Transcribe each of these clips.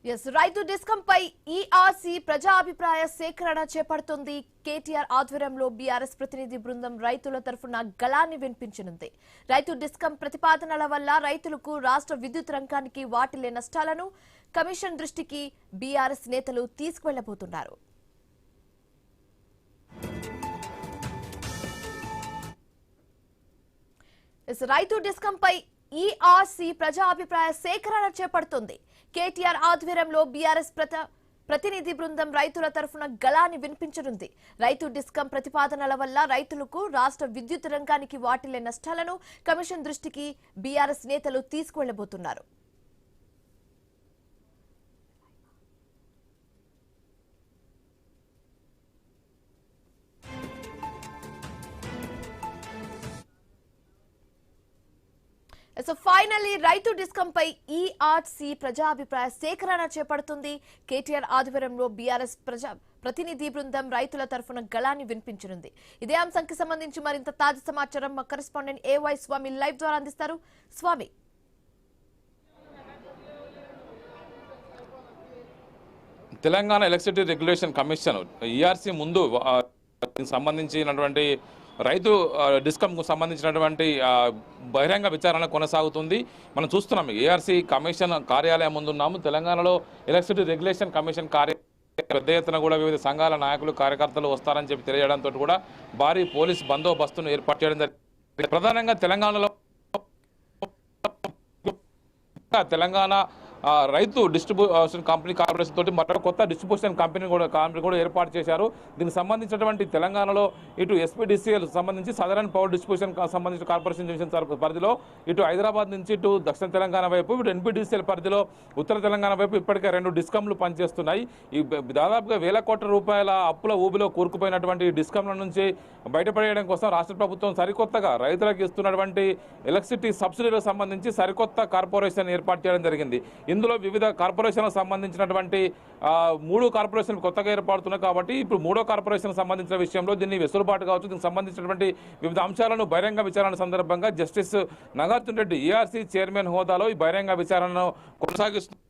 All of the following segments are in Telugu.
రైతు డిస్కంపై ఈఆర్సీ ప్రజా అభిప్రాయ సేకరణ చేపడుతుంది. కేటీఆర్ ఆధ్వర్యంలో బీఆర్ఎస్ ప్రతినిధి బృందం రైతుల తరఫున గళాన్ని వినిపించనుంది. రైతు డిస్కం ప్రతిపాదనల వల్ల రైతులకు రాష్ట్ర విద్యుత్ రంగానికి వాటిల్లే నష్టాలను కమిషన్ దృష్టికి బీఆర్ఎస్ నేతలు తీసుకువెళ్లబోతున్నారు. రైతు డిస్కంపై ఈఆర్సీ ప్రజా అభిప్రాయ సేకరణ చేపడుతుంది. కేటీఆర్ ఆధ్వర్యంలో బీఆర్ఎస్ ప్రతినిధి బృందం రైతుల తరఫున గళాన్ని వినిపించనుంది. రైతు డిస్కం ప్రతిపాదనల వల్ల రైతులకు రాష్ట్ర విద్యుత్ రంగానికి వాటిల్లే నష్టాలను కమిషన్ దృష్టికి బీఆర్ఎస్ నేతలు తీసుకువెళ్లబోతున్నారు. ఫైనల్లీ రైతు డిస్కంపై ఈఆర్సీ ప్రజాభిప్రాయ సేకరణ చేపడుతుంది. కేటీఆర్ ఆధ్వర్యంలో బీఆర్ఎస్ ప్రతినిధి బృందం రైతుల తరఫున గళాన్ని వినిపించనుంది. ఇదే అంశానికి సంబంధించి మరింత తాజా సమాచారం మా కరెస్పాండెంట్ ఏవై స్వామి లైవ్ ద్వారా అందిస్తారు. Swami, Telangana electricity regulation commission ERC ముందు సంబంధించినటువంటి రైతు డిస్కంకు సంబంధించినటువంటి బహిరంగ విచారణ కొనసాగుతుంది. మనం చూస్తున్నాం ఏఆర్సీ కమిషన్ కార్యాలయం ముందున్నాము. తెలంగాణలో ఎలక్ట్రిసిటీ రెగ్యులేషన్ కమిషన్ పెద్ద ఎత్తున కూడా వివిధ సంఘాల నాయకులు కార్యకర్తలు వస్తారని చెప్పి తెలియజేయడంతో కూడా భారీ పోలీస్ బందోబస్తును ఏర్పాటు చేయడం జరిగింది. ప్రధానంగా తెలంగాణ రైతు డిస్ట్రిబ్యూషన్ కంపెనీ కార్పొరేషన్ తోటి మరొక కొత్త డిస్ట్రిబ్యూషన్ కంపెనీ కూడా ఏర్పాటు చేశారు. దీనికి సంబంధించినటువంటి తెలంగాణలో ఇటు ఎస్పీడీసీఎల్ సంబంధించి సదరన్ పవర్ డిస్ట్రిబ్యూషన్ సంబంధించిన కార్పొరేషన్ డివిజన్ పరిధిలో ఇటు హైదరాబాద్ నుంచి ఇటు దక్షిణ తెలంగాణ వైపు ఇటు ఎన్పీడీసీఎల్ పరిధిలో ఉత్తర తెలంగాణ వైపు ఇప్పటికే 2 డిస్కంలు పనిచేస్తున్నాయి. ఈ దాదాపుగా వేల కోట్ల రూపాయల అప్పుల ఊబిలో కూరుకుపోయినటువంటి డిస్కంల నుంచి బయటపడేయడం కోసం రాష్ట్ర ప్రభుత్వం సరికొత్తగా రైతులకు ఇస్తున్నటువంటి ఎలక్ట్రిసిటీ సబ్సిడీలకు సంబంధించి సరికొత్త కార్పొరేషన్ ఏర్పాటు చేయడం జరిగింది. ఇందులో వివిధ కార్పొరేషన్లకు సంబంధించినటువంటి 3 కార్పొరేషన్లు కొత్తగా ఏర్పడుతున్నాయి. కాబట్టి ఇప్పుడు 3వ కార్పొరేషన్ సంబంధించిన విషయంలో దీన్ని వెసులుబాటు కావచ్చు, దీనికి సంబంధించినటువంటి వివిధ అంశాలను బహిరంగ విచారణ సందర్భంగా justice Nagarjuna Reddy ERC chairman హోదాలో ఈ బహిరంగ విచారణను కొనసాగిస్తున్నారు.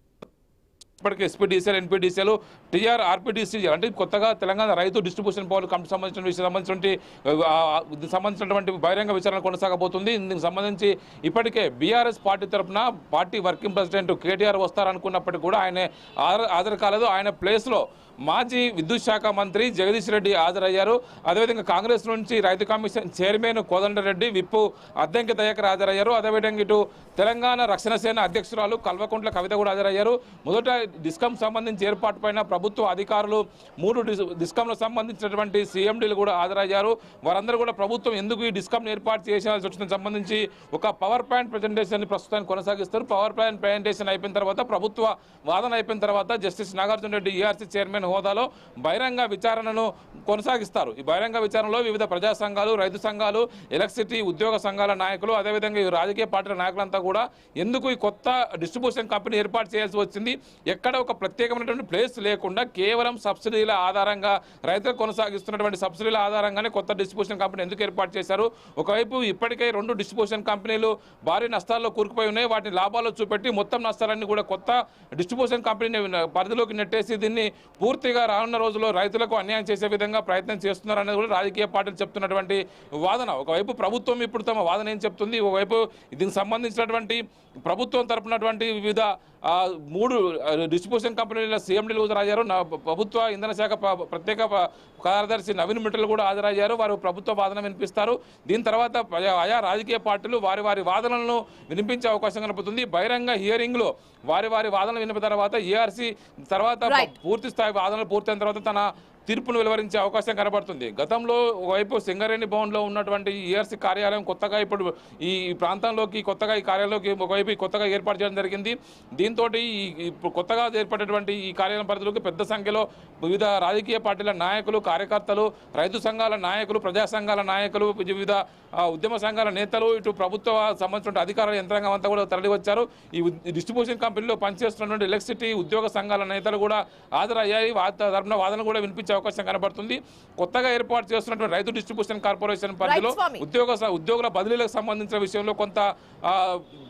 ఇప్పటికే ఎస్పీడీసీఎల్, ఎన్పీడీసీఎల్, టీఆర్, ఆర్పీడీసీ అంటే కొత్తగా తెలంగాణ రైతు డిస్ట్రిబ్యూషన్ పవర్ కంపెనీ సంబంధించినటువంటి బహిరంగ విచారణ కొనసాగబోతుంది. దీనికి సంబంధించి ఇప్పటికే బీఆర్ఎస్ పార్టీ తరఫున పార్టీ వర్కింగ్ ప్రెసిడెంట్ కేటీఆర్ వస్తారనుకున్నప్పటికీ కూడా ఆయన హాజరు కాలేదు. ఆయన ప్లేస్లో మాజీ విద్యుత్ శాఖ మంత్రి జగదీష్ రెడ్డి హాజరయ్యారు. అదేవిధంగా కాంగ్రెస్ నుంచి రైతు కమిషన్ చైర్మన్ కోదండరెడ్డి, విప్పు అద్దంకి దయాకర్ హాజరయ్యారు. అదేవిధంగా ఇటు తెలంగాణ రక్షణ సేన అధ్యక్షురాలు కల్వకుంట్ల కవిత కూడా హాజరయ్యారు. మొదట డిస్కం సంబంధించి ఏర్పాటు పైన ప్రభుత్వ అధికారులు 3 డిస్కంలకు సంబంధించినటువంటి సీఎండీలు కూడా హాజరయ్యారు. వారందరూ కూడా ప్రభుత్వం ఎందుకు ఈ డిస్కం ఏర్పాటు చేయాల్సి వచ్చిన సంబంధించి ఒక పవర్ పాయింట్ ప్రజెంటేషన్ ప్రస్తుతానికి కొనసాగిస్తారు. పవర్ పాయింట్ ప్రజెంటేషన్ అయిపోయిన తర్వాత ప్రభుత్వ వాదన అయిపోయిన తర్వాత justice Nagarjuna Reddy ERC chairman హోదాలో బహిరంగ విచారణను కొనసాగిస్తారు. ఈ బహిరంగ విచారణలో వివిధ ప్రజా సంఘాలు, రైతు సంఘాలు, ఎలక్ట్రిసిటీ ఉద్యోగ సంఘాల నాయకులు, అదేవిధంగా ఈ రాజకీయ పార్టీల నాయకులంతా కూడా ఎందుకు ఈ కొత్త డిస్ట్రిబ్యూషన్ కంపెనీ ఏర్పాటు చేయాల్సి వచ్చింది, ఎక్కడ ఒక ప్రత్యేకమైనటువంటి ప్లేస్ లేకుండా కేవలం సబ్సిడీల ఆధారంగా రైతులు కొనసాగిస్తున్నటువంటి సబ్సిడీల ఆధారంగానే కొత్త డిస్ట్రిబ్యూషన్ కంపెనీ ఎందుకు ఏర్పాటు చేశారు. ఒకవైపు ఇప్పటికే 2 డిస్ట్రిబ్యూషన్ కంపెనీలు భారీ నష్టాల్లో కూరుకుపోయి ఉన్నాయి. వాటిని లాభాల్లో చూపెట్టి మొత్తం నష్టాలన్నీ కూడా కొత్త డిస్ట్రిబ్యూషన్ కంపెనీ పరిధిలోకి నెట్టేసి దీన్ని పూర్తిగా రానున్న రోజుల్లో రైతులకు అన్యాయం చేసే విధంగా ప్రయత్నం చేస్తున్నారు అనేది కూడా రాజకీయ పార్టీలు చెప్తున్నటువంటి వాదన. ఒకవైపు ప్రభుత్వం ఇప్పుడు తమ వాదన ఏం చెప్తుంది, ఒకవైపు దీనికి సంబంధించినటువంటి ప్రభుత్వం తరపునటువంటి వివిధ 3 డిస్ట్రిబ్యూషన్ కంపెనీల సీఎండీలు హాజరయ్యారు. ప్రభుత్వ ఇంధన శాఖ ప్రత్యేక కార్యదర్శి నవీన్ మిట్టల్ కూడా హాజరయ్యారు. వారు ప్రభుత్వ వాదన వినిపిస్తారు. దీని తర్వాత ఆయా రాజకీయ పార్టీలు వారి వాదనలను వినిపించే అవకాశం కనపడుతుంది. బహిరంగ హియరింగ్లో వారి వాదనలు వినిపిన తర్వాత ఈఆర్సీ తర్వాత పూర్తి స్థాయి వాదనలు పూర్తయిన తర్వాత తన తీర్పును వెలువరించే అవకాశం కనబడుతుంది. గతంలో ఒకవైపు సింగరేణి భవన్లో ఉన్నటువంటి ఈఆర్సీ కార్యాలయం కొత్తగా ఇప్పుడు ఈ ప్రాంతంలోకి కొత్తగా ఈ కార్యాలయంలోకి ఒకవైపు కొత్తగా ఏర్పాటు చేయడం జరిగింది. దీంతో ఇప్పుడు కొత్తగా ఏర్పడినటువంటి ఈ కార్యాలయం పరిధిలోకి పెద్ద సంఖ్యలో వివిధ రాజకీయ పార్టీల నాయకులు, కార్యకర్తలు, రైతు సంఘాల నాయకులు, ప్రజా సంఘాల నాయకులు, వివిధ ఉద్యమ సంఘాల నేతలు, ఇటు ప్రభుత్వ సంబంధించిన అధికారుల యంత్రాంగం అంతా కూడా తరలివచ్చారు. ఈ డిస్ట్రిబ్యూషన్ కంపెనీలో పనిచేస్తున్నటువంటి ఎలక్ట్రిసిటీ ఉద్యోగ సంఘాల నేతలు కూడా హాజరయ్యాయి. తరపున వాదన కూడా వినిపించారు. వచ్చే అవకాశం కనబడుతుంది. కొత్తగా ఏర్పాటు చేస్తున్నటువంటి రైతు డిస్ట్రిబ్యూషన్ కార్పొరేషన్ పరిధిలో స్వామి. ఉద్యోగుల బదిలీలకు సంబంధించిన విషయంలో కొంత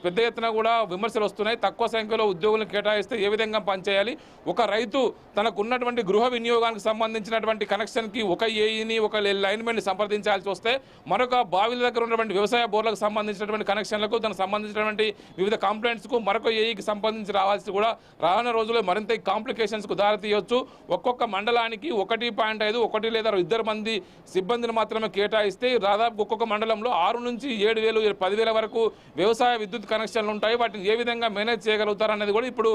పెద్ద ఎత్తున కూడా విమర్శలు వస్తున్నాయి. తక్కువ సంఖ్యలో ఉద్యోగులను కేటాయిస్తే ఏ విధంగా పనిచేయాలి, ఒక రైతు తనకు ఉన్నటువంటి గృహ వినియోగానికి సంబంధించినటువంటి కనెక్షన్కి ఒక ఏఈని ఒక లైన్మెన్ని సంప్రదించాల్సి వస్తే మరొక బావిల దగ్గర ఉన్నటువంటి వ్యవసాయ బోర్లకు సంబంధించినటువంటి కనెక్షన్లకు దానికి సంబంధించినటువంటి వివిధ కంప్లైంట్స్కు మరొక ఏఈకి సంబంధించి రావాల్సి కూడా రానున్న రోజుల్లో మరింత కాంప్లికేషన్స్కు దారితీయవచ్చు. ఒక్కొక్క మండలానికి 1.5 1 లేదా 2 మంది సిబ్బందిని మాత్రమే కేటాయిస్తే దాదాపు ఒక్కొక్క మండలంలో 6 నుంచి 7,000 10,000 వరకు వ్యవసాయ విద్యుత్ కనెక్షన్లు ఉంటాయి. వాటిని ఏ విధంగా మేనేజ్ చేయగలుగుతారు అనేది కూడా ఇప్పుడు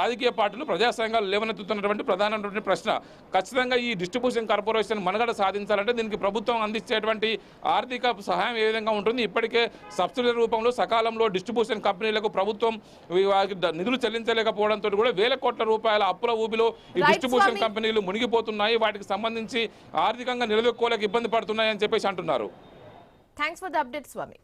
రాజకీయ పార్టీలు ప్రజా సంఘాలు లేవనెత్తుతున్నటువంటి ప్రధానమైనటువంటి ప్రశ్న. ఖచ్చితంగా ఈ డిస్ట్రిబ్యూషన్ కార్పొరేషన్ మనుగడ సాధించాలంటే దీనికి ప్రభుత్వం అందించేటువంటి ఆర్థిక సహాయం ఏ విధంగా ఉంటుంది. ఇప్పటికే సబ్సిడీ రూపంలో సకాలంలో డిస్ట్రిబ్యూషన్ కంపెనీలకు ప్రభుత్వం నిధులు చెల్లించలేకపోవడంతో కూడా వేల కోట్ల రూపాయల అప్పుల ఊబిలో ఈ డిస్ట్రిబ్యూషన్ కంపెనీలు మునిగిపోతున్నాయి. వాటికి సంబంధించి ఆర్థికంగా నిలదొక్కోలేక ఇబ్బంది పడుతున్నాయి అని చెప్పేసి అంటున్నారు. Thanks for the update Swamy.